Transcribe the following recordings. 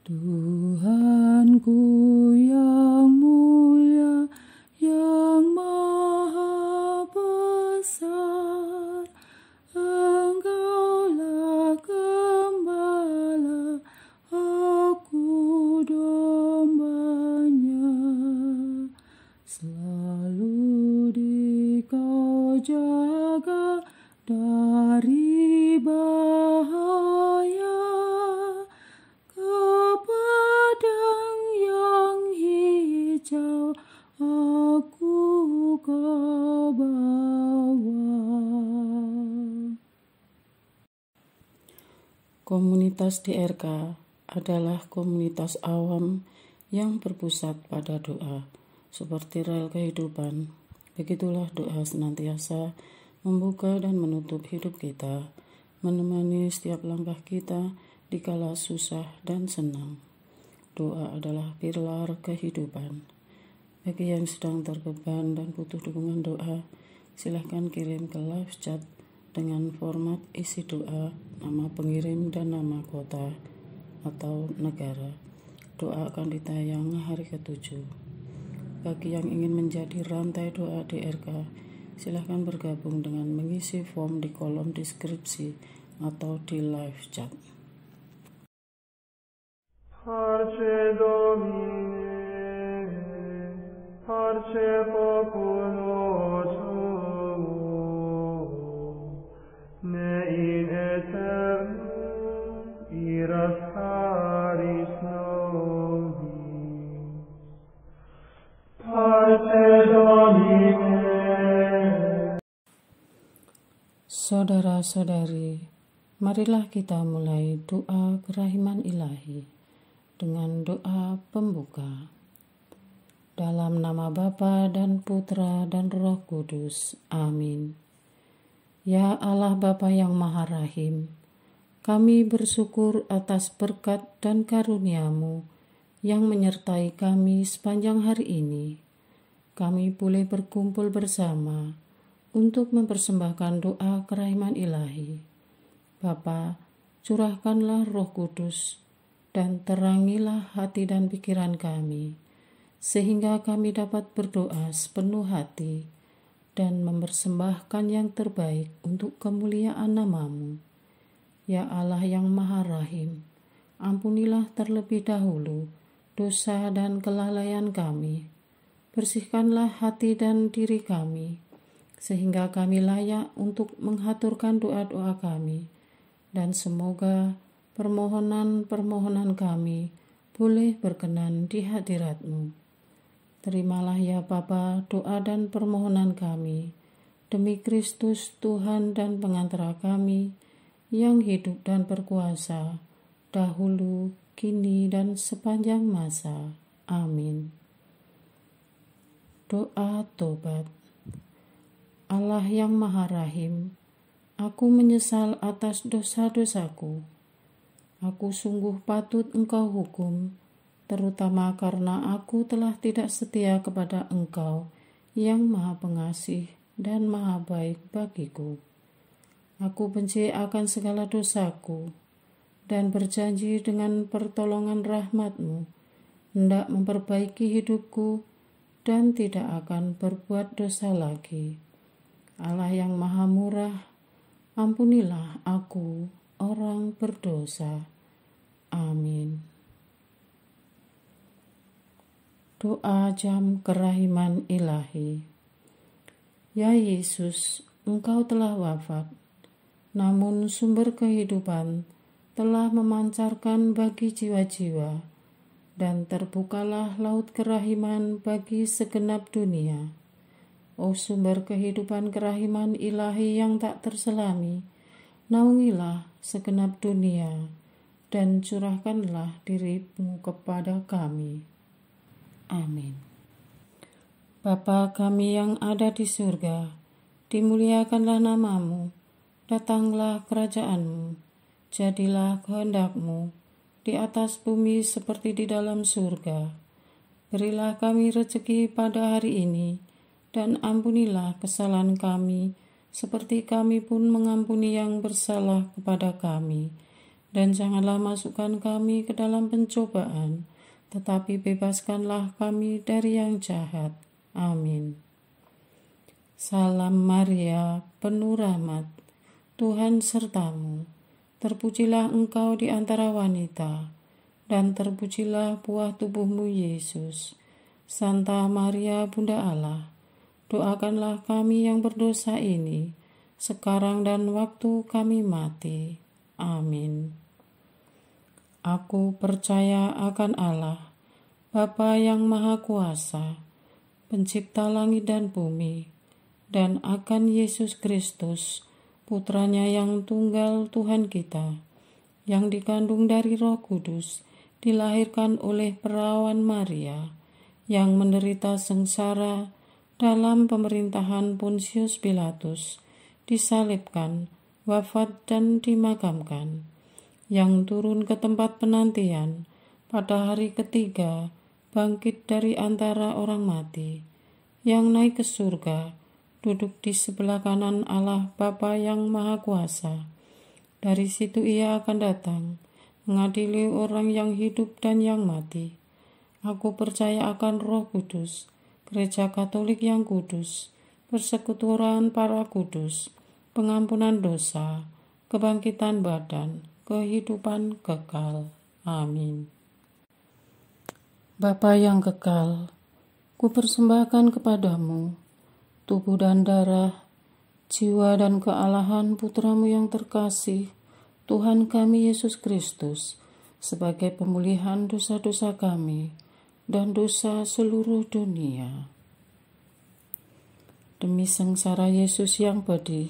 Tuhanku yang mulia, yang maha besar, Engkaulah gembala, aku dombanya. Selalu Dikau jaga dari bahaya, padang yang hijau aku Kau bawa. Komunitas DRK adalah komunitas awam yang berpusat pada doa, seperti rel kehidupan. Begitulah doa senantiasa membuka dan menutup hidup kita, menemani setiap langkah kita di kala susah dan senang. Doa adalah pilar kehidupan. Bagi yang sedang terbeban dan butuh dukungan doa, silahkan kirim ke live chat dengan format isi doa, nama pengirim dan nama kota atau negara. Doa akan ditayang hari ke-7. Bagi yang ingin menjadi rantai doa DRK, silahkan bergabung dengan mengisi form di kolom deskripsi atau di live chat. Parce Domine, parce populo tuo, ne in aeternum iras caris nobis. Parce Domine. Saudara-saudari, marilah kita mulai doa kerahiman ilahi dengan doa pembuka. Dalam nama Bapa dan Putra dan Roh Kudus. Amin. Ya Allah Bapa yang Maha Rahim, kami bersyukur atas berkat dan karunia-Mu yang menyertai kami sepanjang hari ini. Kami boleh berkumpul bersama untuk mempersembahkan doa kerahiman ilahi. Bapa, curahkanlah Roh Kudus dan terangilah hati dan pikiran kami, sehingga kami dapat berdoa sepenuh hati dan mempersembahkan yang terbaik untuk kemuliaan nama-Mu. Ya Allah yang Maha Rahim, ampunilah terlebih dahulu dosa dan kelalaian kami. Bersihkanlah hati dan diri kami, sehingga kami layak untuk menghaturkan doa-doa kami, dan semoga permohonan-permohonan kami boleh berkenan di hadirat-Mu. Terimalah ya Bapa doa dan permohonan kami, demi Kristus Tuhan dan pengantara kami, yang hidup dan berkuasa, dahulu, kini, dan sepanjang masa. Amin. Doa tobat. Allah yang Maha Rahim, aku menyesal atas dosa-dosaku. Aku sungguh patut Engkau hukum, terutama karena aku telah tidak setia kepada Engkau yang Maha Pengasih dan Maha Baik bagiku. Aku benci akan segala dosaku dan berjanji dengan pertolongan rahmat-Mu hendak memperbaiki hidupku dan tidak akan berbuat dosa lagi. Allah yang Maha Murah, ampunilah aku, orang berdosa. Amin. Doa jam kerahiman ilahi. Ya Yesus, Engkau telah wafat, namun sumber kehidupan telah memancarkan bagi jiwa-jiwa, dan terbukalah laut kerahiman bagi segenap dunia. O sumber kehidupan kerahiman ilahi yang tak terselami, naungilah segenap dunia, dan curahkanlah diri-Mu kepada kami. Amin. Bapa kami yang ada di surga, dimuliakanlah nama-Mu, datanglah kerajaan-Mu, jadilah kehendak-Mu di atas bumi seperti di dalam surga. Berilah kami rezeki pada hari ini, dan ampunilah kesalahan kami, seperti kami pun mengampuni yang bersalah kepada kami. dan janganlah masukkan kami ke dalam pencobaan, tetapi bebaskanlah kami dari yang jahat. Amin. Salam Maria, penuh rahmat, Tuhan sertamu. Terpujilah engkau di antara wanita, dan terpujilah buah tubuhmu Yesus. Santa Maria, Bunda Allah, doakanlah kami yang berdosa ini, sekarang dan waktu kami mati. Amin. Aku percaya akan Allah, Bapa yang Maha Kuasa, Pencipta langit dan bumi, dan akan Yesus Kristus, Putranya yang tunggal Tuhan kita, yang dikandung dari Roh Kudus, dilahirkan oleh perawan Maria, yang menderita sengsara dalam pemerintahan Pontius Pilatus, disalibkan, wafat dan dimakamkan, yang turun ke tempat penantian, pada hari ketiga bangkit dari antara orang mati, yang naik ke surga, duduk di sebelah kanan Allah Bapa yang Maha Kuasa. Dari situ ia akan datang, mengadili orang yang hidup dan yang mati. Aku percaya akan Roh Kudus, Gereja Katolik yang kudus, persekutuan para kudus, pengampunan dosa, kebangkitan badan, kehidupan kekal. Amin. Bapa yang kekal, kupersembahkan kepadamu tubuh dan darah, jiwa dan kealahan Putramu yang terkasih, Tuhan kami Yesus Kristus, sebagai pemulihan dosa-dosa kami dan dosa seluruh dunia. Demi sengsara Yesus yang pedih,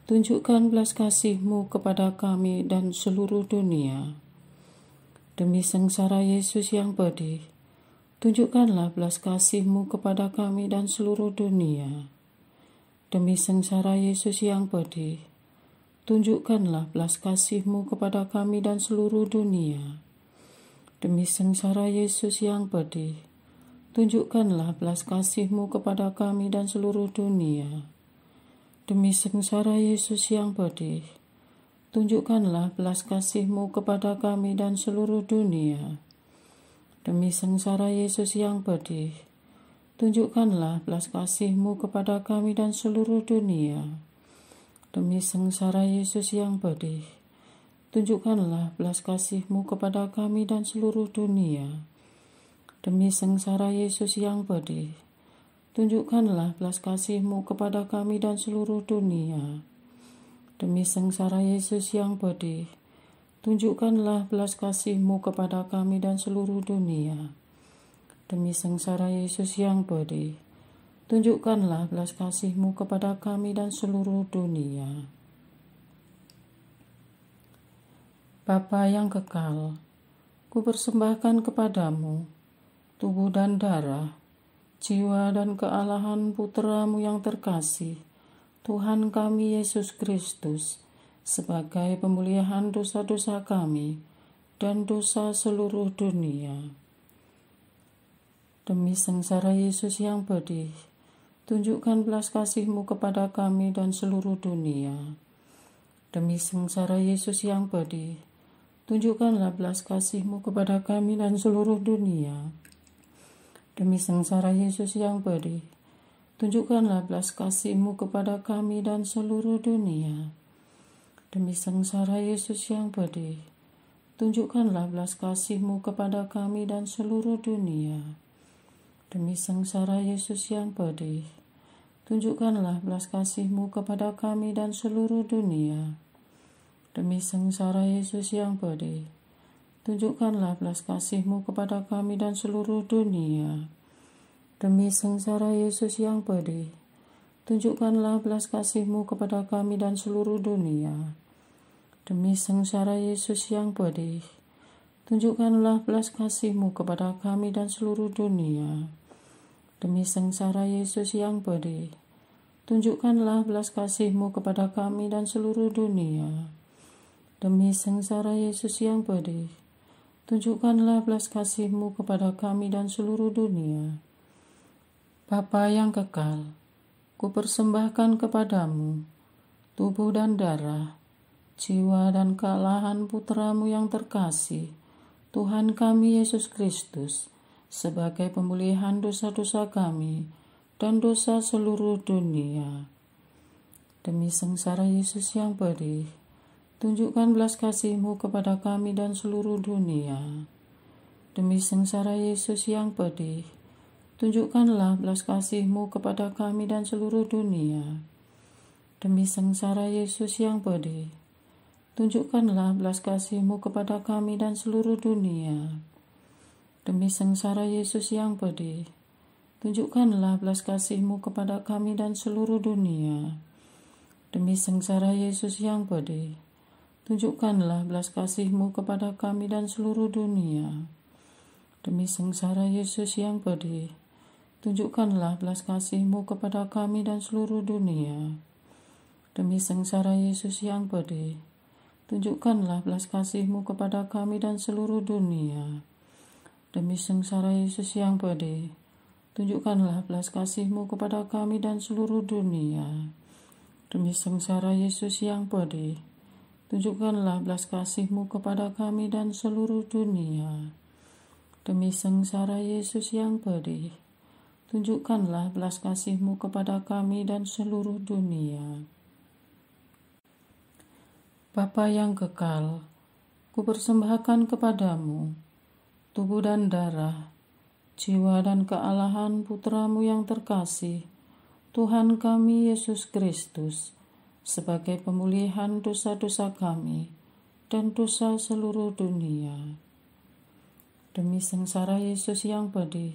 tunjukkan belas kasih-Mu kepada kami dan seluruh dunia. Demi sengsara Yesus yang pedih, tunjukkanlah belas kasih-Mu kepada kami dan seluruh dunia. Demi sengsara Yesus yang pedih, tunjukkanlah belas kasih-Mu kepada kami dan seluruh dunia. Demi sengsara Yesus yang pedih, tunjukkanlah belas kasih-Mu kepada kami dan seluruh dunia. Demi sengsara Yesus yang pedih, tunjukkanlah belas kasih-Mu kepada kami dan seluruh dunia. Demi sengsara Yesus yang pedih, tunjukkanlah belas kasih-Mu kepada kami dan seluruh dunia. Demi sengsara Yesus yang pedih, tunjukkanlah belas kasih-Mu kepada kami dan seluruh dunia. Demi sengsara Yesus yang pedih, tunjukkanlah belas kasih-Mu kepada kami dan seluruh dunia. Demi sengsara Yesus yang pedih, tunjukkanlah belas kasih-Mu kepada kami dan seluruh dunia. Demi sengsara Yesus yang pedih, tunjukkanlah belas kasih-Mu kepada kami dan seluruh dunia. Bapa yang kekal, kupersembahkan kepadamu tubuh dan darah, jiwa dan kealahan Putra-Mu yang terkasih, Tuhan kami Yesus Kristus, sebagai pemulihan dosa-dosa kami dan dosa seluruh dunia. Demi sengsara Yesus yang pedih, tunjukkan belas kasih-Mu kepada kami dan seluruh dunia. Demi sengsara Yesus yang pedih, tunjukkanlah belas kasih-Mu kepada kami dan seluruh dunia. Demi sengsara Yesus yang pedih, tunjukkanlah belas kasih-Mu kepada kami dan seluruh dunia. Demi sengsara Yesus yang pedih, tunjukkanlah belas kasih-Mu kepada kami dan seluruh dunia. Demi sengsara Yesus yang pedih, tunjukkanlah belas kasih-Mu kepada kami dan seluruh dunia. Demi sengsara Yesus yang pedih, tunjukkanlah belas kasih-Mu kepada kami dan seluruh dunia. Demi sengsara Yesus yang pedih, tunjukkanlah belas kasih-Mu kepada kami dan seluruh dunia. Demi sengsara Yesus yang pedih, tunjukkanlah belas kasih-Mu kepada kami dan seluruh dunia. Demi sengsara Yesus yang pedih, tunjukkanlah belas kasih-Mu kepada kami dan seluruh dunia. Demi sengsara Yesus yang pedih, tunjukkanlah belas kasih-Mu kepada kami dan seluruh dunia. Bapa yang kekal, kupersembahkan kepadamu tubuh dan darah, jiwa dan kealahan Putra-Mu yang terkasih, Tuhan kami Yesus Kristus, sebagai pemulihan dosa-dosa kami dan dosa seluruh dunia. Demi sengsara Yesus yang pedih, tunjukkan belas kasih-Mu kepada kami dan seluruh dunia. Demi sengsara Yesus yang pedih, tunjukkanlah belas kasih-Mu kepada kami dan seluruh dunia. Demi sengsara Yesus yang pedih, tunjukkanlah belas kasih-Mu kepada kami dan seluruh dunia. Demi sengsara Yesus yang pedih, tunjukkanlah belas kasih-Mu kepada kami dan seluruh dunia. Demi sengsara Yesus yang pedih, tunjukkanlah belas kasih-Mu kepada kami dan seluruh dunia. Demi sengsara Yesus yang pedih, tunjukkanlah belas kasih-Mu kepada kami dan seluruh dunia. Demi sengsara Yesus yang pedih, tunjukkanlah belas kasih-Mu kepada kami dan seluruh dunia. Demi sengsara Yesus yang pedih, tunjukkanlah belas kasih-Mu kepada kami dan seluruh dunia. Demi sengsara Yesus yang pedih, tunjukkanlah belas kasih-Mu kepada kami dan seluruh dunia. Demi sengsara Yesus yang pedih, tunjukkanlah belas kasih-Mu kepada kami dan seluruh dunia. Bapa yang kekal, kupersembahkan kepadamu tubuh dan darah, jiwa dan kealahan Putra-Mu yang terkasih, Tuhan kami Yesus Kristus, sebagai pemulihan dosa-dosa kami dan dosa seluruh dunia. Demi sengsara Yesus yang pedih,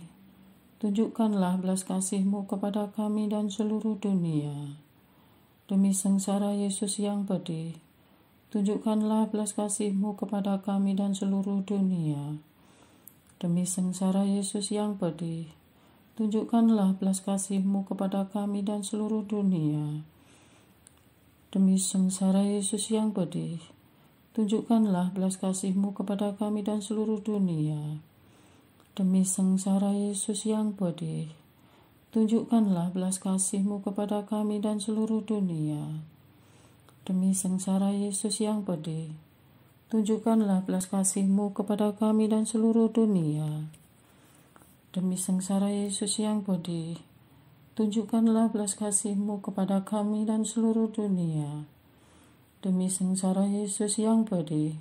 tunjukkanlah belas kasih-Mu kepada kami dan seluruh dunia. Demi sengsara Yesus yang pedih, tunjukkanlah belas kasih-Mu kepada kami dan seluruh dunia. Demi sengsara Yesus yang pedih, tunjukkanlah belas kasih-Mu kepada kami dan seluruh dunia. Demi sengsara Yesus yang pedih, tunjukkanlah belas kasih-Mu kepada kami dan seluruh dunia. Demi sengsara Yesus yang pedih, tunjukkanlah belas kasih-Mu kepada kami dan seluruh dunia. Demi sengsara Yesus yang pedih, tunjukkanlah belas kasih-Mu kepada kami dan seluruh dunia. Demi sengsara Yesus yang pedih, tunjukkanlah belas kasih-Mu kepada kami dan seluruh dunia. Demi sengsara Yesus yang pedih,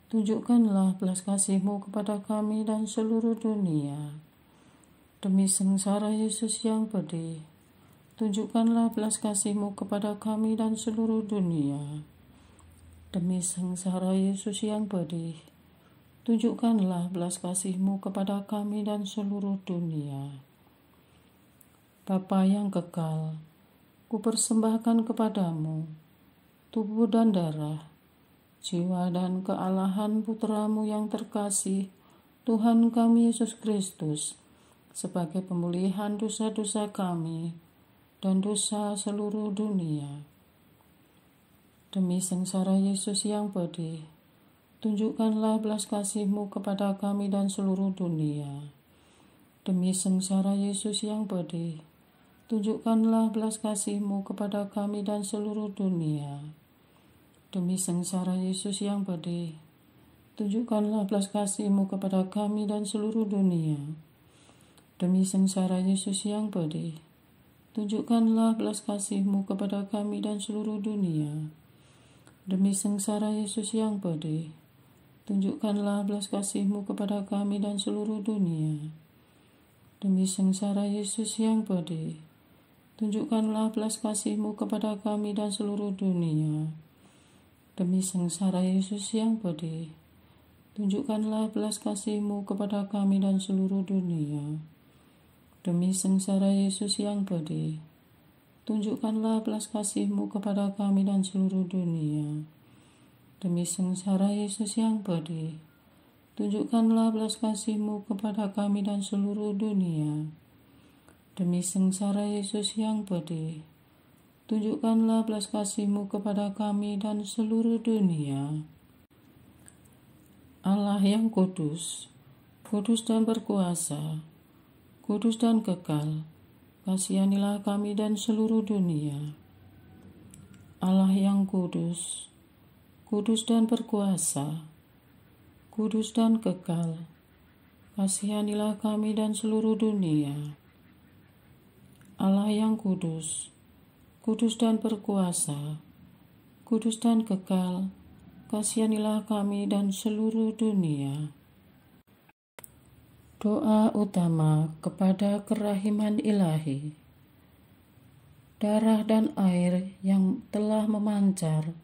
tunjukkanlah belas kasih-Mu kepada kami dan seluruh dunia. Demi sengsara Yesus yang pedih, tunjukkanlah belas kasih-Mu kepada kami dan seluruh dunia. Demi sengsara Yesus yang pedih, tunjukkanlah belas kasih-Mu kepada kami dan seluruh dunia. Bapa yang kekal, kupersembahkan kepadamu tubuh dan darah, jiwa dan kealahan Putra-Mu yang terkasih, Tuhan kami Yesus Kristus, sebagai pemulihan dosa-dosa kami dan dosa seluruh dunia. Demi sengsara Yesus yang pedih, tunjukkanlah belas kasih-Mu kepada kami dan seluruh dunia. Demi sengsara Yesus yang pedih, tunjukkanlah belas kasih-Mu kepada kami dan seluruh dunia. Demi sengsara Yesus yang pedih, tunjukkanlah belas kasih-Mu kepada kami dan seluruh dunia. Demi sengsara Yesus yang pedih, tunjukkanlah belas kasih-Mu kepada kami dan seluruh dunia. Demi sengsara Yesus yang pedih, tunjukkanlah belas kasih-Mu kepada kami dan seluruh dunia. Demi sengsara Yesus yang pedih, tunjukkanlah belas kasih-Mu kepada kami dan seluruh dunia. Demi sengsara Yesus yang pedih, tunjukkanlah belas kasih-Mu kepada kami dan seluruh dunia. Demi sengsara Yesus yang pedih, tunjukkanlah belas kasih-Mu kepada kami dan seluruh dunia. Demi sengsara Yesus yang pedih, tunjukkanlah belas kasih-Mu kepada kami dan seluruh dunia. Demi sengsara Yesus yang pedih, tunjukkanlah belas kasih-Mu kepada kami dan seluruh dunia. Allah yang kudus, kudus dan berkuasa, kudus dan kekal, kasihanilah kami dan seluruh dunia. Allah yang kudus, kudus dan berkuasa, kudus dan kekal. Kasihanilah kami dan seluruh dunia. Allah yang kudus, kudus dan berkuasa, kudus dan kekal, kasihanilah kami dan seluruh dunia. Doa utama kepada kerahiman ilahi. Darah dan air yang telah memancar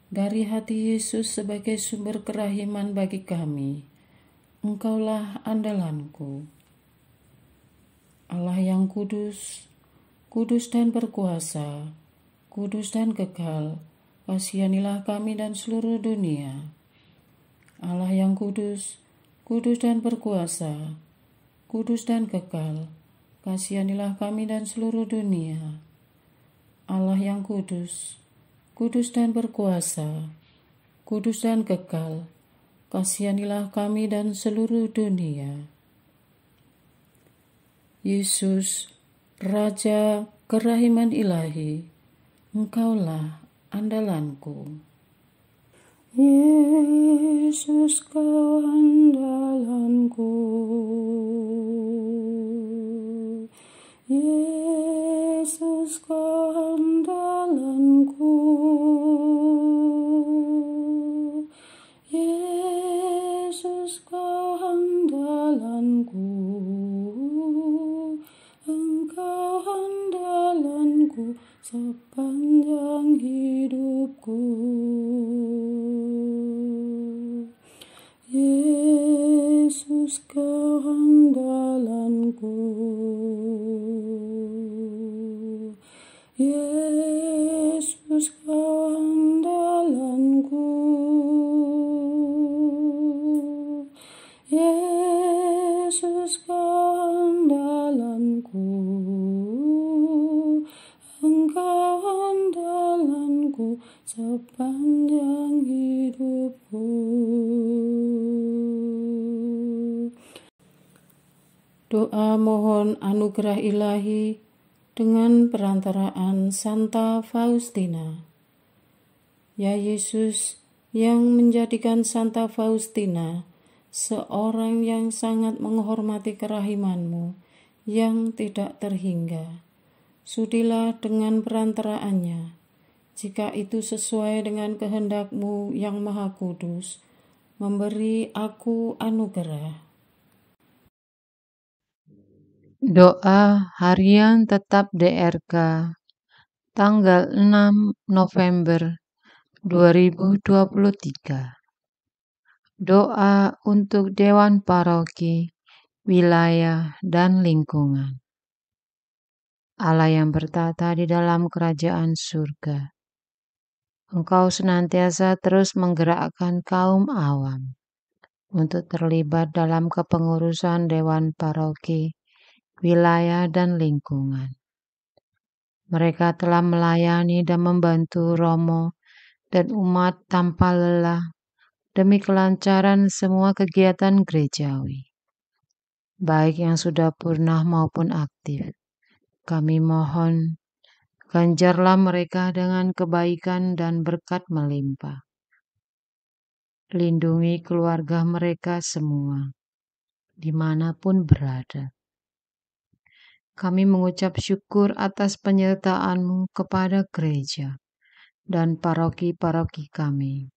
dari hati Yesus sebagai sumber kerahiman bagi kami, Engkaulah andalanku. Allah yang kudus, kudus dan berkuasa, kudus dan kekal, kasihanilah kami dan seluruh dunia. Allah yang kudus, kudus dan berkuasa, kudus dan kekal, kasihanilah kami dan seluruh dunia. Allah yang kudus, kudus dan berkuasa, kudus dan kekal, kasihanilah kami dan seluruh dunia. Yesus, Raja kerahiman ilahi, Engkaulah andalanku. Yesus, Kau andalanku. Yesus, Kau andalanku. Yesus, Kau andalanku. Engkau andalanku sepanjang hidupku. Yesus, Kau andalanku. Yesus, Kau andalanku. Yesus, Kau andalanku. Engkau andalanku sepanjang hidupku. Doa mohon anugerah ilahi dengan perantaraan Santa Faustina. Ya Yesus, yang menjadikan Santa Faustina seorang yang sangat menghormati kerahiman-Mu yang tidak terhingga, sudilah dengan perantaraannya, jika itu sesuai dengan kehendak-Mu yang maha kudus, memberi aku anugerah. Doa Harian Tetap DRK tanggal 6 November 2023. Doa untuk Dewan Paroki, Wilayah dan Lingkungan. Allah yang bertata di dalam kerajaan surga, Engkau senantiasa terus menggerakkan kaum awam untuk terlibat dalam kepengurusan Dewan Paroki, Wilayah dan Lingkungan. Mereka telah melayani dan membantu Romo dan umat tanpa lelah demi kelancaran semua kegiatan gerejawi, baik yang sudah purna maupun aktif. Kami mohon, ganjarlah mereka dengan kebaikan dan berkat melimpah. Lindungi keluarga mereka semua, dimanapun berada. Kami mengucap syukur atas penyertaan-Mu kepada gereja dan paroki-paroki kami.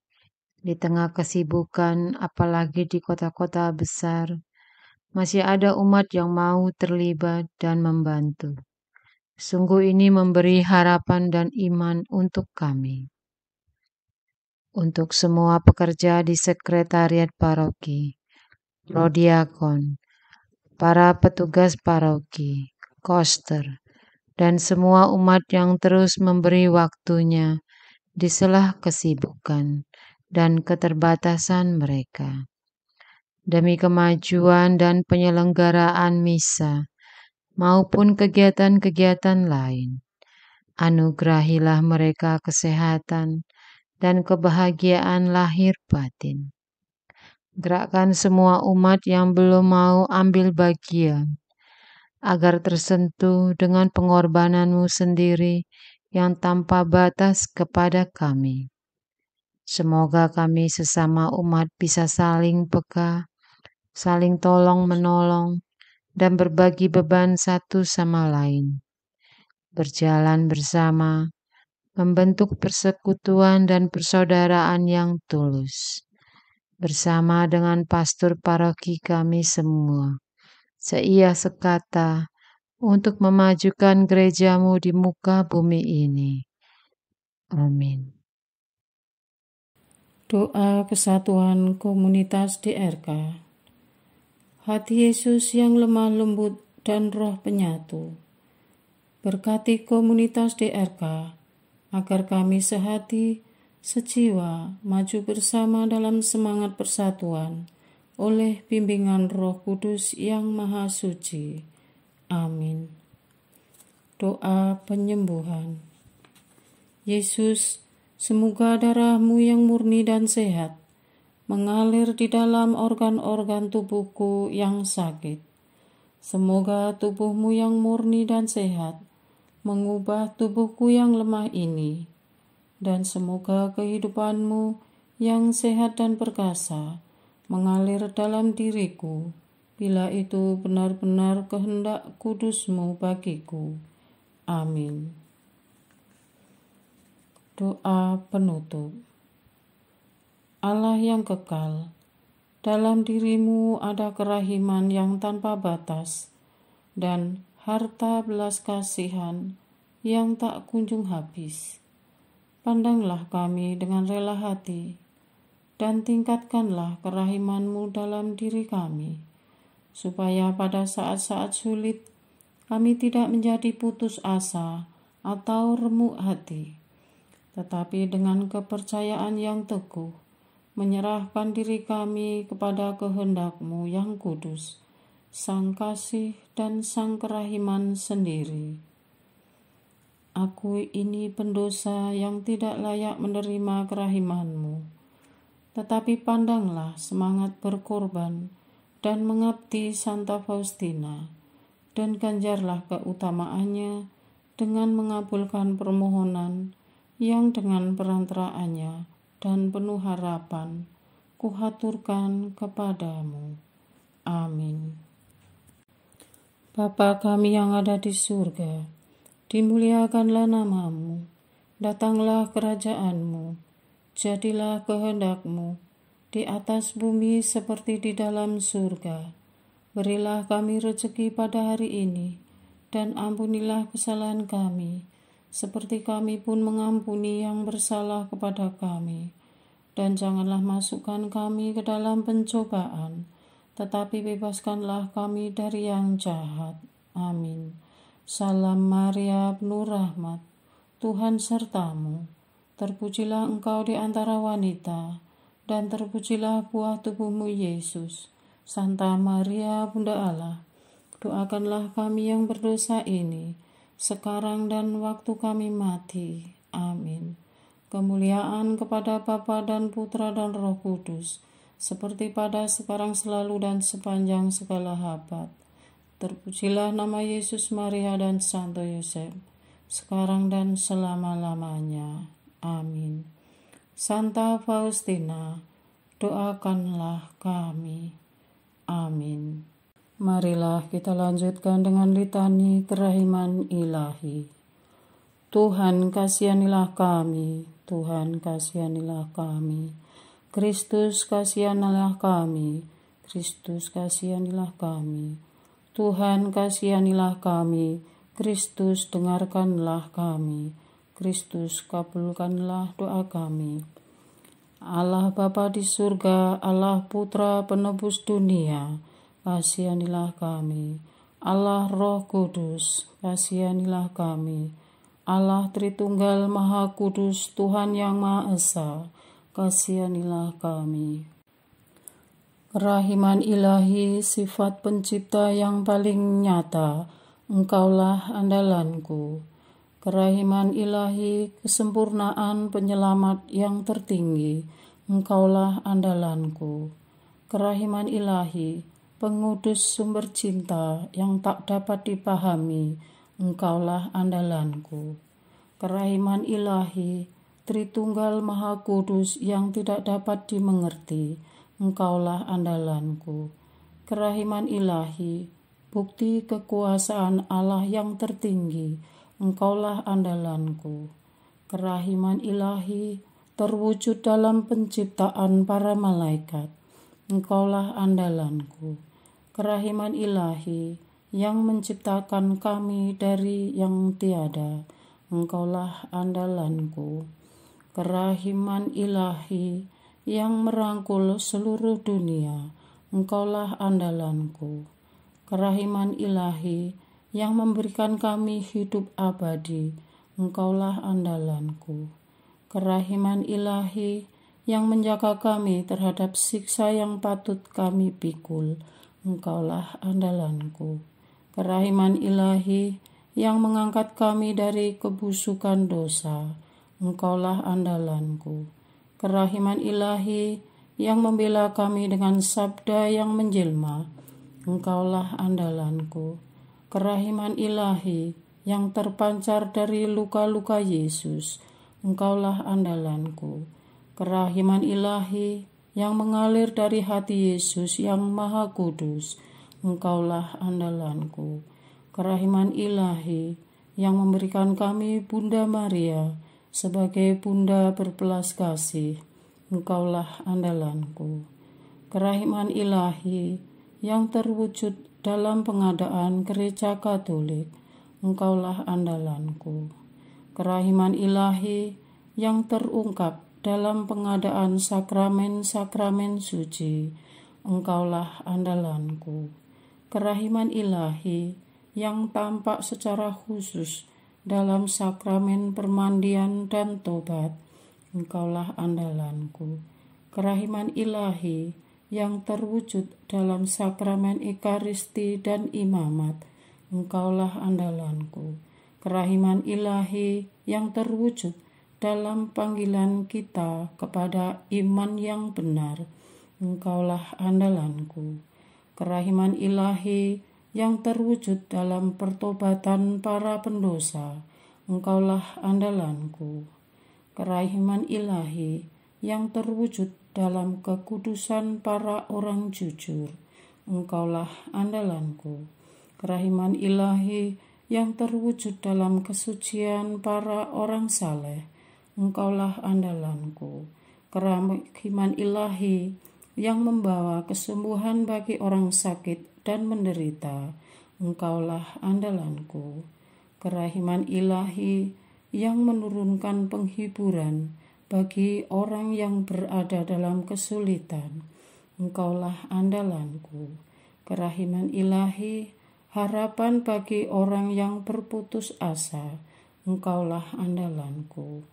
Di tengah kesibukan, apalagi di kota-kota besar, masih ada umat yang mau terlibat dan membantu. Sungguh ini memberi harapan dan iman untuk kami. Untuk semua pekerja di sekretariat paroki, prodiakon, para petugas paroki, koster, dan semua umat yang terus memberi waktunya di sela kesibukan dan keterbatasan mereka, demi kemajuan dan penyelenggaraan misa maupun kegiatan-kegiatan lain. Anugerahilah mereka kesehatan dan kebahagiaan lahir batin. Gerakkan semua umat yang belum mau ambil bagian, agar tersentuh dengan pengorbanan-Mu sendiri yang tanpa batas kepada kami. Semoga kami sesama umat bisa saling peka, saling tolong-menolong, dan berbagi beban satu sama lain. Berjalan bersama, membentuk persekutuan dan persaudaraan yang tulus. Bersama dengan pastor paroki kami semua, seia sekata, untuk memajukan gerejamu di muka bumi ini. Amin. Doa kesatuan komunitas DRK. Hati Yesus yang lemah lembut dan roh penyatu, berkati komunitas DRK, agar kami sehati, sejiwa, maju bersama dalam semangat persatuan, oleh bimbingan Roh Kudus yang Maha Suci. Amin. Doa penyembuhan. Yesus, semoga darah-Mu yang murni dan sehat mengalir di dalam organ-organ tubuhku yang sakit. Semoga tubuh-Mu yang murni dan sehat mengubah tubuhku yang lemah ini, dan semoga kehidupan-Mu yang sehat dan perkasa mengalir dalam diriku, bila itu benar-benar kehendak kudus-Mu bagiku. Amin. Doa penutup. Allah yang kekal, dalam diri-Mu ada kerahiman yang tanpa batas dan harta belas kasihan yang tak kunjung habis. Pandanglah kami dengan rela hati dan tingkatkanlah kerahiman-Mu dalam diri kami, supaya pada saat-saat sulit kami tidak menjadi putus asa atau remuk hati, tetapi dengan kepercayaan yang teguh, menyerahkan diri kami kepada kehendak-Mu yang kudus, Sang Kasih dan Sang Kerahiman sendiri. Aku ini pendosa yang tidak layak menerima kerahiman-Mu, tetapi pandanglah semangat berkorban dan mengabdi Santa Faustina, dan ganjarlah keutamaannya dengan mengabulkan permohonan yang dengan perantaraannya dan penuh harapan kuhaturkan kepadamu. Amin. Bapa kami yang ada di surga, dimuliakanlah nama-Mu, datanglah kerajaan-Mu, jadilah kehendak-Mu di atas bumi seperti di dalam surga. Berilah kami rezeki pada hari ini, dan ampunilah kesalahan kami, seperti kami pun mengampuni yang bersalah kepada kami. Dan janganlah masukkan kami ke dalam pencobaan, tetapi bebaskanlah kami dari yang jahat. Amin. Salam Maria, penuh rahmat, Tuhan serta-Mu. Terpujilah Engkau di antara wanita, dan terpujilah buah tubuh-Mu, Yesus. Santa Maria, Bunda Allah, doakanlah kami yang berdosa ini, sekarang dan waktu kami mati. Amin. Kemuliaan kepada Bapa dan Putra dan Roh Kudus, seperti pada sekarang, selalu, dan sepanjang segala abad. Terpujilah nama Yesus, Maria, dan Santo Yosef, sekarang dan selama-lamanya. Amin. Santa Faustina, doakanlah kami. Amin. Marilah kita lanjutkan dengan litani kerahiman ilahi. Tuhan kasihanilah kami, Tuhan kasihanilah kami. Kristus kasihanilah kami, Kristus kasihanilah kami. Tuhan kasihanilah kami, Kristus dengarkanlah kami. Kristus kabulkanlah doa kami. Allah Bapa di surga, Allah Putra penebus dunia, kasihanilah kami. Allah Roh Kudus, kasihanilah kami. Allah Tritunggal Maha Kudus, Tuhan yang Maha Esa, kasihanilah kami. Kerahiman ilahi, sifat pencipta yang paling nyata, Engkaulah andalanku. Kerahiman ilahi, kesempurnaan penyelamat yang tertinggi, Engkaulah andalanku. Kerahiman ilahi, pengudus sumber cinta yang tak dapat dipahami, Engkaulah andalanku. Kerahiman ilahi, Tritunggal Maha Kudus yang tidak dapat dimengerti, Engkaulah andalanku. Kerahiman ilahi, bukti kekuasaan Allah yang tertinggi, Engkaulah andalanku. Kerahiman ilahi terwujud dalam penciptaan para malaikat, Engkaulah andalanku. Kerahiman ilahi yang menciptakan kami dari yang tiada, Engkaulah andalanku. Kerahiman ilahi yang merangkul seluruh dunia, Engkaulah andalanku. Kerahiman ilahi yang memberikan kami hidup abadi, Engkaulah andalanku. Kerahiman ilahi yang menjaga kami terhadap siksa yang patut kami pikul, Engkaulah andalanku. Kerahiman ilahi yang mengangkat kami dari kebusukan dosa, Engkaulah andalanku. Kerahiman ilahi yang membela kami dengan sabda yang menjelma, Engkaulah andalanku. Kerahiman ilahi yang terpancar dari luka-luka Yesus, Engkaulah andalanku. Kerahiman ilahi yang mengalir dari hati Yesus yang Maha Kudus, Engkaulah andalanku. Kerahiman ilahi yang memberikan kami Bunda Maria sebagai bunda berbelas kasih, Engkaulah andalanku. Kerahiman ilahi yang terwujud dalam pengadaan Gereja Katolik, Engkaulah andalanku. Kerahiman ilahi yang terungkap dalam pengadaan sakramen-sakramen suci, Engkaulah andalanku. Kerahiman ilahi yang tampak secara khusus dalam sakramen permandian dan tobat, Engkaulah andalanku. Kerahiman ilahi yang terwujud dalam sakramen Ekaristi dan imamat, Engkaulah andalanku. Kerahiman ilahi yang terwujud dalam panggilan kita kepada iman yang benar, Engkaulah andalanku. Kerahiman ilahi yang terwujud dalam pertobatan para pendosa, Engkaulah andalanku. Kerahiman ilahi yang terwujud dalam kekudusan para orang jujur, Engkaulah andalanku. Kerahiman ilahi yang terwujud dalam kesucian para orang saleh, Engkaulah andalanku. Kerahiman ilahi yang membawa kesembuhan bagi orang sakit dan menderita, Engkaulah andalanku. Kerahiman ilahi yang menurunkan penghiburan bagi orang yang berada dalam kesulitan, Engkaulah andalanku. Kerahiman ilahi, harapan bagi orang yang berputus asa, Engkaulah andalanku.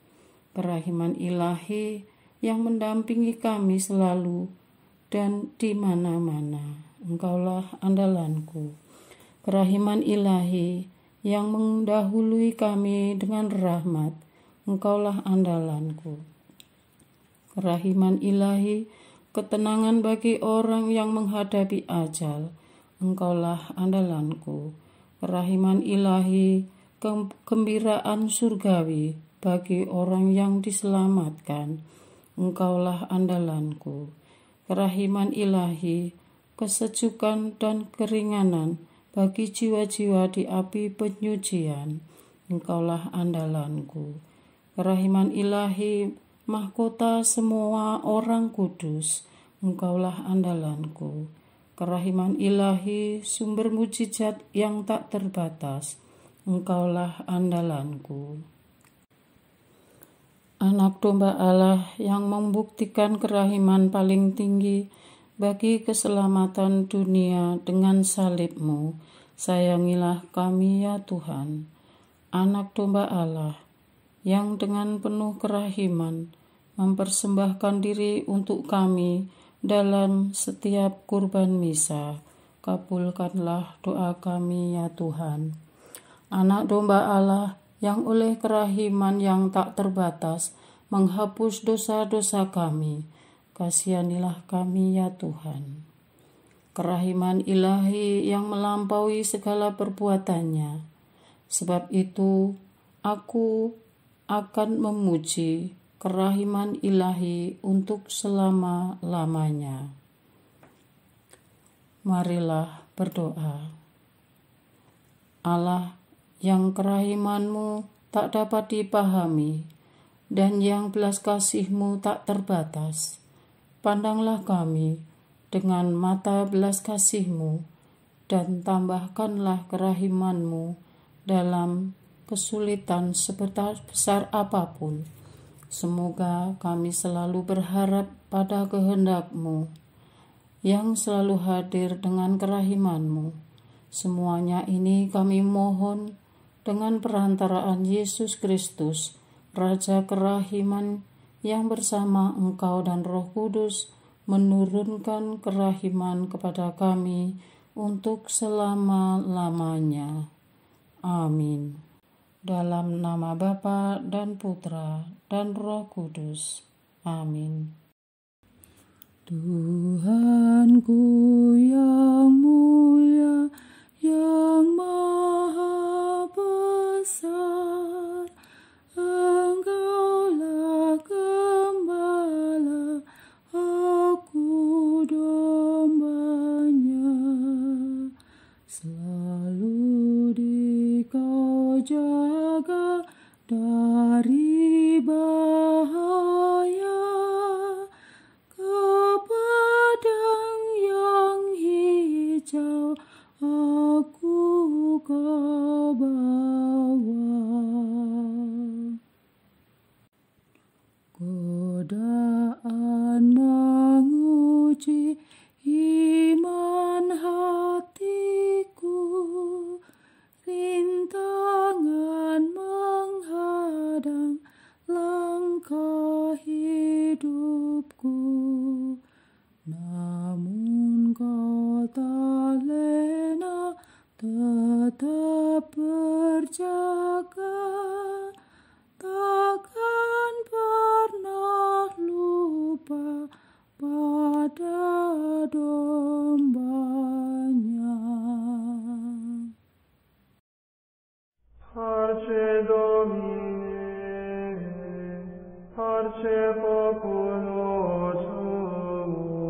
Kerahiman ilahi yang mendampingi kami selalu dan di mana-mana, Engkaulah andalanku. Kerahiman ilahi yang mendahului kami dengan rahmat, Engkaulah andalanku. Kerahiman ilahi, ketenangan bagi orang yang menghadapi ajal, Engkaulah andalanku. Kerahiman ilahi, kegembiraan surgawi bagi orang yang diselamatkan, Engkaulah andalanku. Kerahiman ilahi, kesejukan dan keringanan bagi jiwa-jiwa di api penyucian, Engkaulah andalanku. Kerahiman ilahi, mahkota semua orang kudus, Engkaulah andalanku. Kerahiman ilahi, sumber mujizat yang tak terbatas, Engkaulah andalanku. Anak domba Allah yang membuktikan kerahiman paling tinggi bagi keselamatan dunia dengan salib-Mu, sayangilah kami ya Tuhan. Anak domba Allah yang dengan penuh kerahiman mempersembahkan diri untuk kami dalam setiap kurban misa, kabulkanlah doa kami ya Tuhan. Anak domba Allah yang oleh kerahiman yang tak terbatas menghapus dosa-dosa kami, kasihanilah kami ya Tuhan. Kerahiman ilahi yang melampaui segala perbuatannya, sebab itu aku akan memuji kerahiman ilahi untuk selama-lamanya. Marilah berdoa. Allah yang kerahiman-Mu tak dapat dipahami dan yang belas kasih-Mu tak terbatas, pandanglah kami dengan mata belas kasih-Mu dan tambahkanlah kerahiman-Mu dalam kesulitan sebesar apapun. Semoga kami selalu berharap pada kehendak-Mu yang selalu hadir dengan kerahiman-Mu. Semuanya ini kami mohon dengan perantaraan Yesus Kristus, Raja kerahiman, yang bersama Engkau dan Roh Kudus menurunkan kerahiman kepada kami untuk selama-lamanya. Amin. Dalam nama Bapa dan Putra dan Roh Kudus. Amin. Tuhanku yang mulia, yang maha besar, Engkaulah gembala, aku dombanya. Selalu Dikau jaga dari bahaya, padang yang hijau aku Kau bawa. Godaan menguji iman hatiku, rintangan menghadang langkah hidupku. Namun Kau tak lena, tetap berjaga, takkan pernah lupa pada dombanya. Parce Domine, parce populo tuo,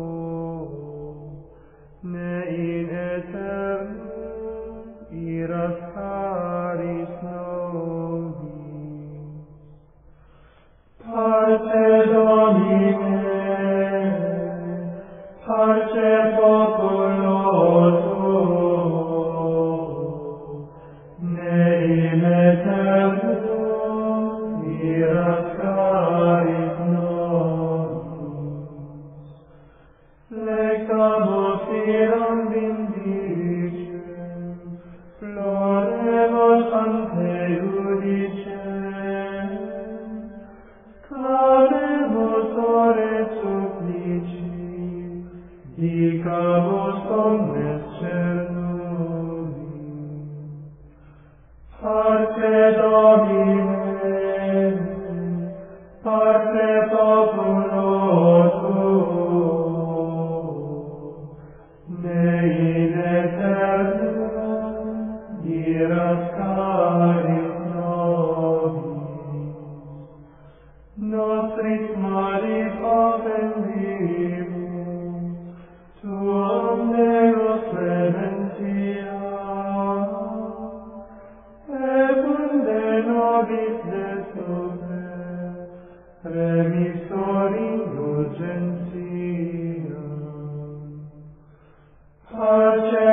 ne in aeternum iras caris nobis. Parce Domine, parce populo tuo, ne in aeternum iras caris nobis. Lectamus iram vindicem, floremus ante judicem, clamemus ore supplici, dicamus omnes cernuli. Parce Domine, parce populo tuo, ne in aeternum iras caris nobis. Nostris malis offendimus, tuam Deus clementia, secunde nobis desume, remissor indulgentia. Parce